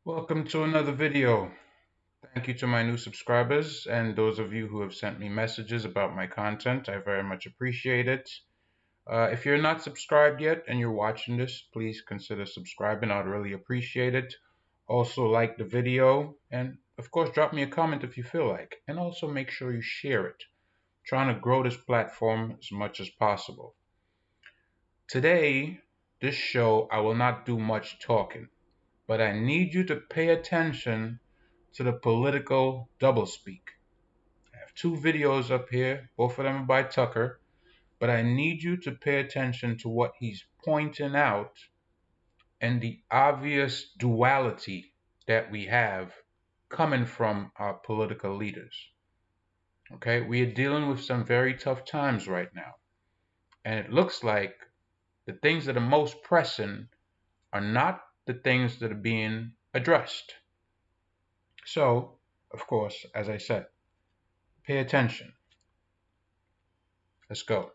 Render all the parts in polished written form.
Welcome to another video. Thank you to my new subscribers and those of you who have sent me messages about my content. I very much appreciate it. If you're not subscribed yet and you're watching this, please consider subscribing. I'd really appreciate it. Also like the video and of course drop me a comment if you feel like. And also make sure you share it. I'm trying to grow this platform as much as possible. Today, this show, I will not do much talking, but I need you to pay attention to the political doublespeak. I have two videos up here, both of them are by Tucker, but I need you to pay attention to what he's pointing out and the obvious duality that we have coming from our political leaders. Okay, we are dealing with some very tough times right now, and it looks like the things that are most pressing are not the things that are being addressed. So, of course, as I said, pay attention. Let's go.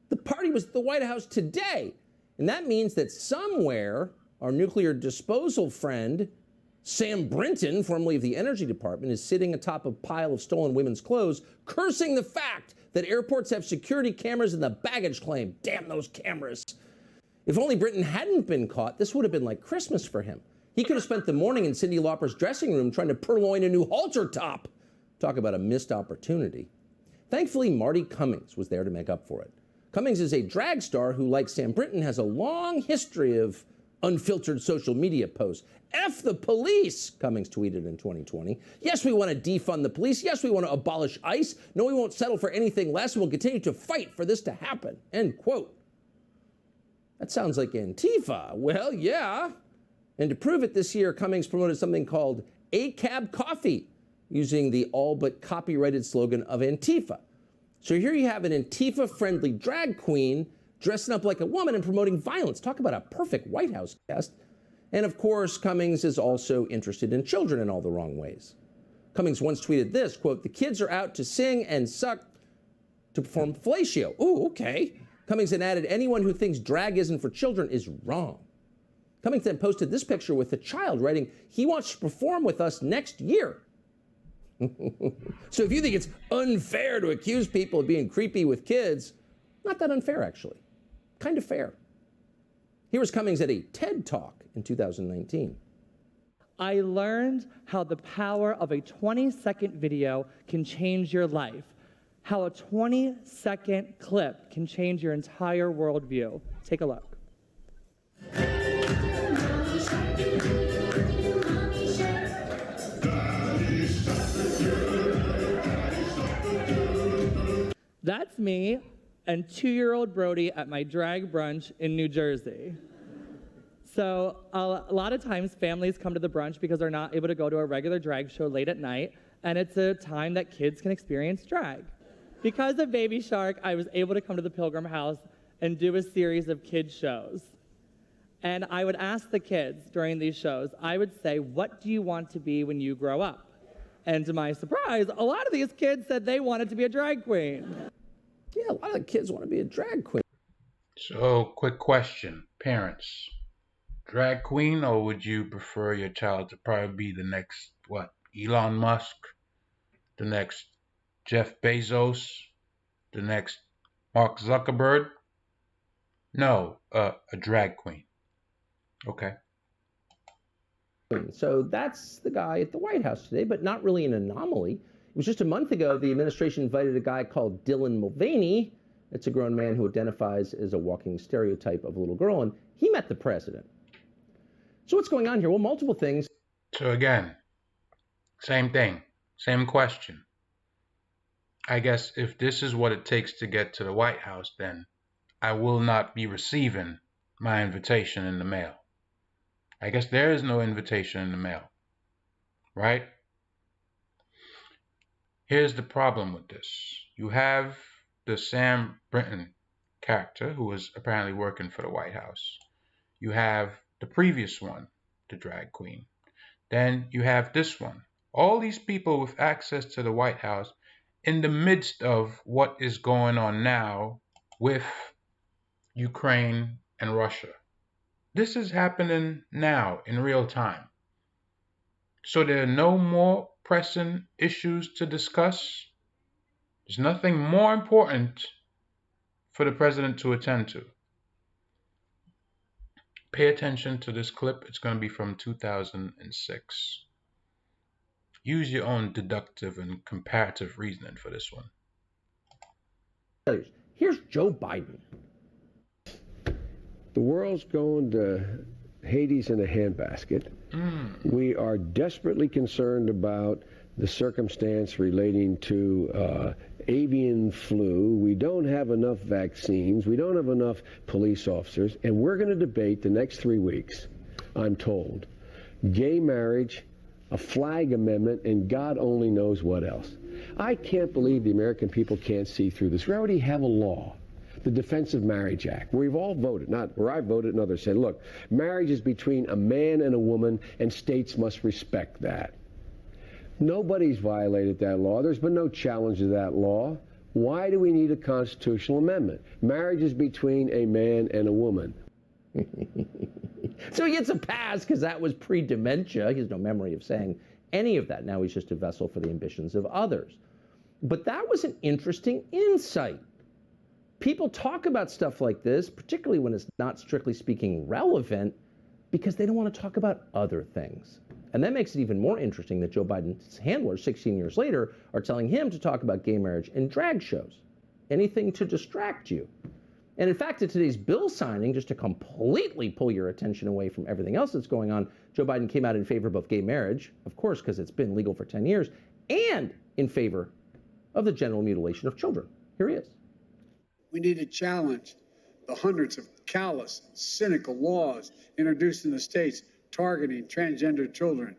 The party was at the White House today. And that means that somewhere, our nuclear disposal friend, Sam Brinton, formerly of the Energy Department, is sitting atop a pile of stolen women's clothes, cursing the fact that airports have security cameras in the baggage claim. Damn those cameras. If only Brinton hadn't been caught, this would have been like Christmas for him. He could have spent the morning in Cyndi Lauper's dressing room trying to purloin a new halter top. Talk about a missed opportunity. Thankfully, Marty Cummings was there to make up for it. Cummings is a drag star who, like Sam Brinton, has a long history of unfiltered social media posts. F the police, Cummings tweeted in 2020. Yes, we want to defund the police. Yes, we want to abolish ICE. No, we won't settle for anything less. We'll continue to fight for this to happen. End quote. That sounds like Antifa. Well, yeah. And to prove it this year, Cummings promoted something called A-Cab Coffee, using the all but copyrighted slogan of Antifa. So here you have an Antifa-friendly drag queen dressing up like a woman and promoting violence. Talk about a perfect White House guest. And of course, Cummings is also interested in children in all the wrong ways. Cummings once tweeted this, quote, "The kids are out to sing and suck to perform fellatio." Ooh, okay. Cummings then added, "Anyone who thinks drag isn't for children is wrong." Cummings then posted this picture with a child, writing, "He wants to perform with us next year." So if you think it's unfair to accuse people of being creepy with kids, not that unfair, actually. Kind of fair. Here was Cummings at a TED Talk in 2019. I learned how the power of a 20-second video can change your life, how a 20-second clip can change your entire worldview. Take a look. That's me and 2-year-old Brody at my drag brunch in New Jersey. So a lot of times families come to the brunch because they're not able to go to a regular drag show late at night, and it's a time that kids can experience drag. Because of Baby Shark, I was able to come to the Pilgrim House and do a series of kids shows. And I would ask the kids during these shows, I would say, "What do you want to be when you grow up?" And to my surprise, a lot of these kids said they wanted to be a drag queen. Yeah, a lot of the kids want to be a drag queen. So, quick question, parents. Drag queen, or would you prefer your child to probably be the next, what, Elon Musk, the next Jeff Bezos, the next Mark Zuckerberg? No, a drag queen. Okay. So that's the guy at the White House today, but not really an anomaly. It was just a month ago the administration invited a guy called Dylan Mulvaney. It's a grown man who identifies as a walking stereotype of a little girl, and he met the president. So what's going on here? Well, multiple things. So again, same thing, same question. I guess if this is what it takes to get to the White House, then I will not be receiving my invitation in the mail. I guess there is no invitation in the mail, right? Here's the problem with this. You have the Sam Brinton character who was apparently working for the White House. You have the previous one, the drag queen. Then you have this one. All these people with access to the White House in the midst of what is going on now with Ukraine and Russia. This is happening now in real time. So there are no more pressing issues to discuss. There's nothing more important for the president to attend to. Pay attention to this clip. It's going to be from 2006. Use your own deductive and comparative reasoning for this one. Here's Joe Biden. The world's going to Hades in a handbasket. We are desperately concerned about the circumstance relating to avian flu. We don't have enough vaccines. We don't have enough police officers. And we're going to debate the next 3 weeks, I'm told, gay marriage, a flag amendment, and God only knows what else. I can't believe the American people can't see through this. We already have a law, the Defense of Marriage Act, where we've all voted, not where I voted and others said, look, marriage is between a man and a woman, and states must respect that. Nobody's violated that law. There's been no challenge to that law. Why do we need a constitutional amendment? Marriage is between a man and a woman. So he gets a pass because that was pre-dementia. He has no memory of saying any of that. Now he's just a vessel for the ambitions of others. But that was an interesting insight. People talk about stuff like this, particularly when it's not strictly speaking relevant, because they don't want to talk about other things. And that makes it even more interesting that Joe Biden's handlers, 16 years later, are telling him to talk about gay marriage and drag shows. Anything to distract you. And in fact, at today's bill signing, just to completely pull your attention away from everything else that's going on, Joe Biden came out in favor of both gay marriage, of course, because it's been legal for 10 years, and in favor of the genital mutilation of children. Here he is. We need to challenge the hundreds of callous, cynical laws introduced in the states targeting transgender children,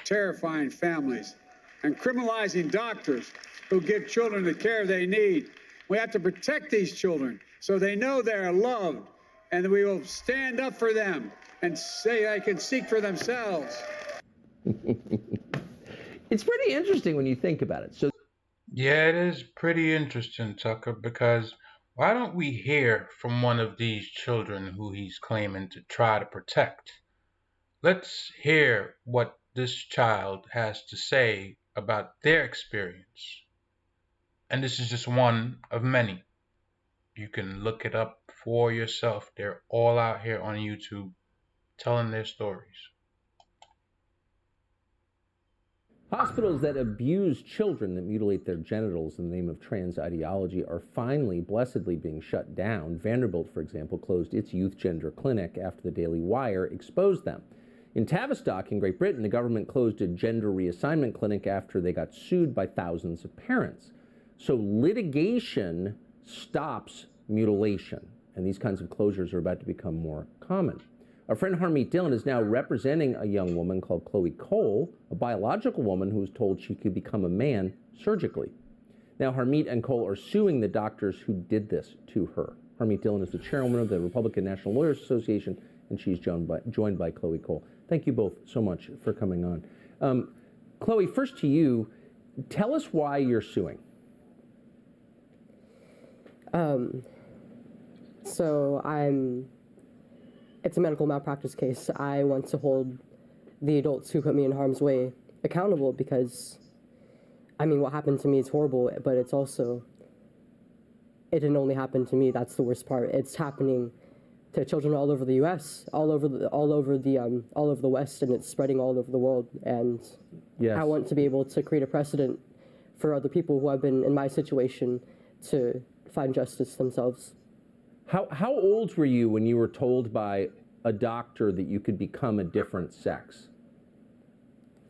terrifying families, and criminalizing doctors who give children the care they need. We have to protect these children so they know they are loved, and that we will stand up for them and say they can seek for themselves. It's pretty interesting when you think about it. So, Yeah, it is pretty interesting, Tucker, because why don't we hear from one of these children who he's claiming to try to protect? Let's hear what this child has to say about their experience. And this is just one of many. You can look it up for yourself. They're all out here on YouTube telling their stories. hospitals that abuse children, that mutilate their genitals in the name of trans ideology, are finally, blessedly being shut down. Vanderbilt, for example, closed its youth gender clinic after the Daily Wire exposed them. In Tavistock, in Great Britain, the government closed a gender reassignment clinic after they got sued by thousands of parents. So litigation stops mutilation, and these kinds of closures are about to become more common. Our friend Harmeet Dillon is now representing a young woman called Chloe Cole, a biological woman who was told she could become a man surgically. Now, Harmeet and Cole are suing the doctors who did this to her. Harmeet Dillon is the chairwoman of the Republican National Lawyers Association, and she's joined by Chloe Cole. Thank you both so much for coming on. Chloe, first to you, tell us why you're suing. It's a medical malpractice case. I want to hold the adults who put me in harm's way accountable because, I mean, what happened to me is horrible, but it's also, it didn't only happen to me. That's the worst part. It's happening to children all over the U.S., all over the West, and it's spreading all over the world. And Yes. I want to be able to create a precedent for other people who have been in my situation to find justice themselves. How old were you when you were told by a doctor that you could become a different sex?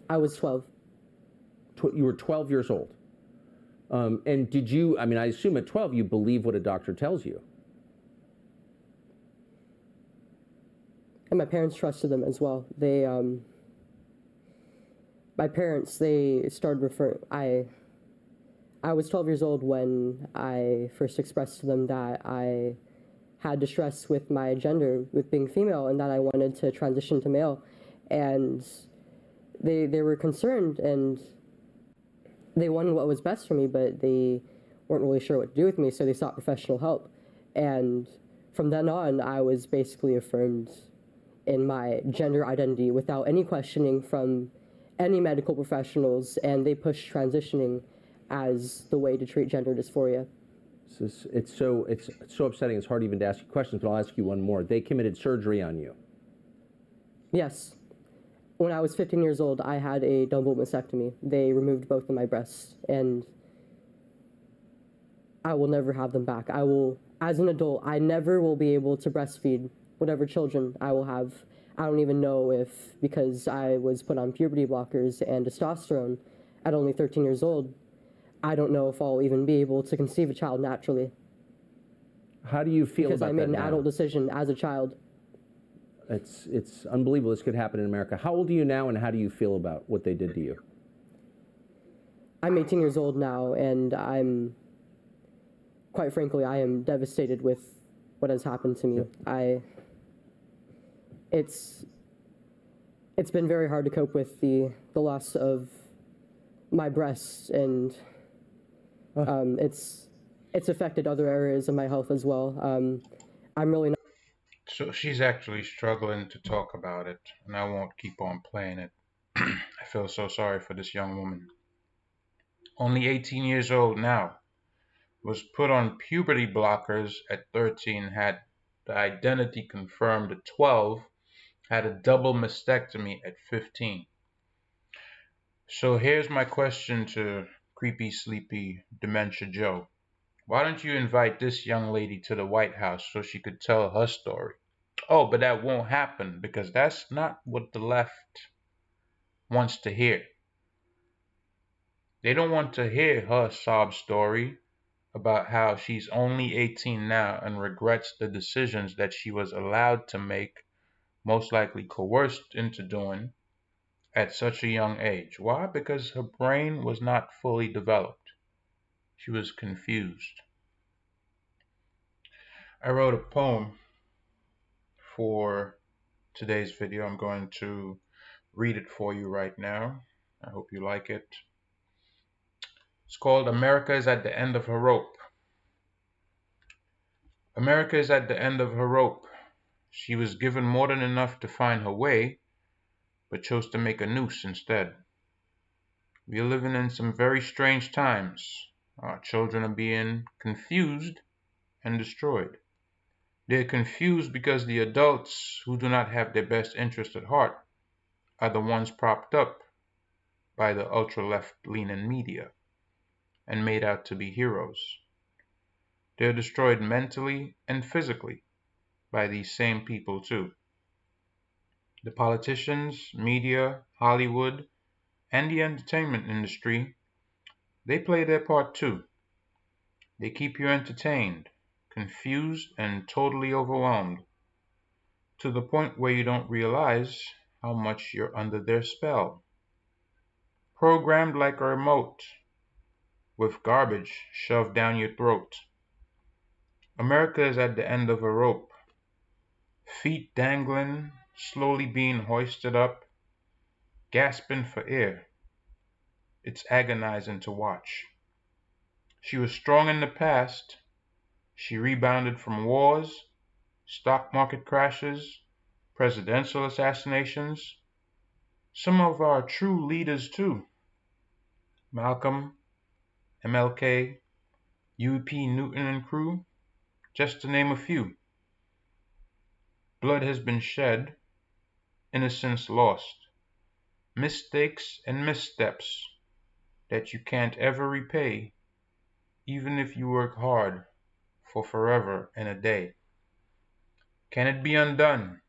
I was 12. You were 12 years old. And did you, I mean, I assume at 12 you believe what a doctor tells you. And my parents trusted them as well. My parents, they started referring, I was 12 years old when I first expressed to them that I had distress with my gender, with being female, and that I wanted to transition to male. And they were concerned and they wanted what was best for me, but they weren't really sure what to do with me, so they sought professional help. And from then on, I was basically affirmed in my gender identity without any questioning from any medical professionals, and they pushed transitioning as the way to treat gender dysphoria. It's so upsetting, it's hard even to ask you questions, but I'll ask you one more. They committed surgery on you. Yes. When I was 15 years old, I had a double mastectomy. They removed both of my breasts, and I will never have them back. I will, as an adult, I never will be able to breastfeed whatever children I will have. I don't even know if, because I was put on puberty blockers and testosterone at only 13 years old, I don't know if I'll even be able to conceive a child naturally. How do you feel because about that I made an now? adult decision as a child. It's unbelievable this could happen in America. How old are you now, and how do you feel about what they did to you? I'm 18 years old now, and quite frankly, I am devastated with what has happened to me. It's been very hard to cope with the loss of my breasts, and it's affected other areas of my health as well. I'm really not. So she's actually struggling to talk about it, and I won't keep on playing it. I feel so sorry for this young woman. Only 18 years old now. Was put on puberty blockers at 13, had the identity confirmed at 12, had a double mastectomy at 15. So here's my question to Creepy Sleepy Dementia Joe. Why don't you invite this young lady to the White House so she could tell her story? Oh, but that won't happen because that's not what the left wants to hear. They don't want to hear her sob story about how she's only 18 now and regrets the decisions that she was allowed to make, most likely coerced into doing, at such a young age. Why? Because her brain was not fully developed. She was confused. I wrote a poem for today's video. I'm going to read it for you right now. I hope you like it. It's called America is at the End of Her Rope. America is at the end of her rope. She was given more than enough to find her way, but chose to make a noose instead. We are living in some very strange times. Our children are being confused and destroyed. They're confused because the adults who do not have their best interest at heart are the ones propped up by the ultra-left-leaning media and made out to be heroes. They're destroyed mentally and physically by these same people too. The politicians, media, Hollywood, and the entertainment industry, they play their part too. They keep you entertained, confused, and totally overwhelmed, to the point where you don't realize how much you're under their spell. Programmed like a remote, with garbage shoved down your throat. America is at the end of a rope, feet dangling, slowly being hoisted up, gasping for air. It's agonizing to watch. She was strong in the past. She rebounded from wars, stock market crashes, presidential assassinations. Some of our true leaders too. Malcolm, MLK, UP Newton and crew, just to name a few. Blood has been shed, innocence lost, mistakes and missteps that you can't ever repay, even if you work hard for forever and a day. Can it be undone?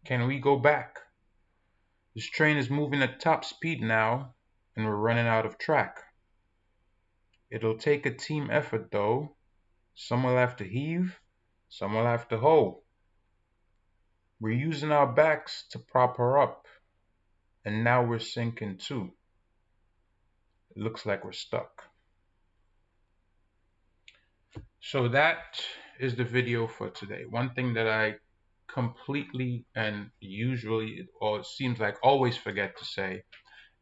Can we go back? This train is moving at top speed now, and we're running out of track. It'll take a team effort though. Some will have to heave, some will have to hoe. We're using our backs to prop her up, and now we're sinking too. It looks like we're stuck. So that is the video for today. One thing that I completely and usually, or it seems like always forget to say,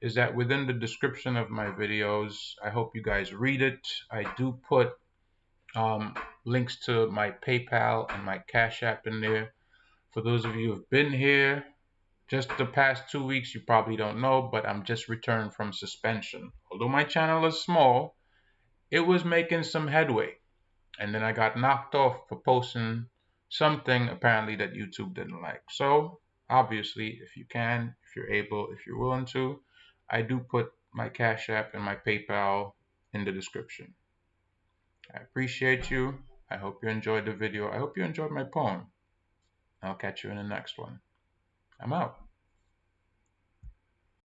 is that within the description of my videos, I hope you guys read it. I do put links to my PayPal and my Cash App in there. For those of you who have been here just the past 2 weeks, you probably don't know, but I'm just returned from suspension. Although my channel is small, it was making some headway. And then I got knocked off for posting something apparently that YouTube didn't like. So obviously, if you can, if you're able, if you're willing to, I do put my Cash App and my PayPal in the description. I appreciate you. I hope you enjoyed the video. I hope you enjoyed my poem. I'll catch you in the next one. I'm out.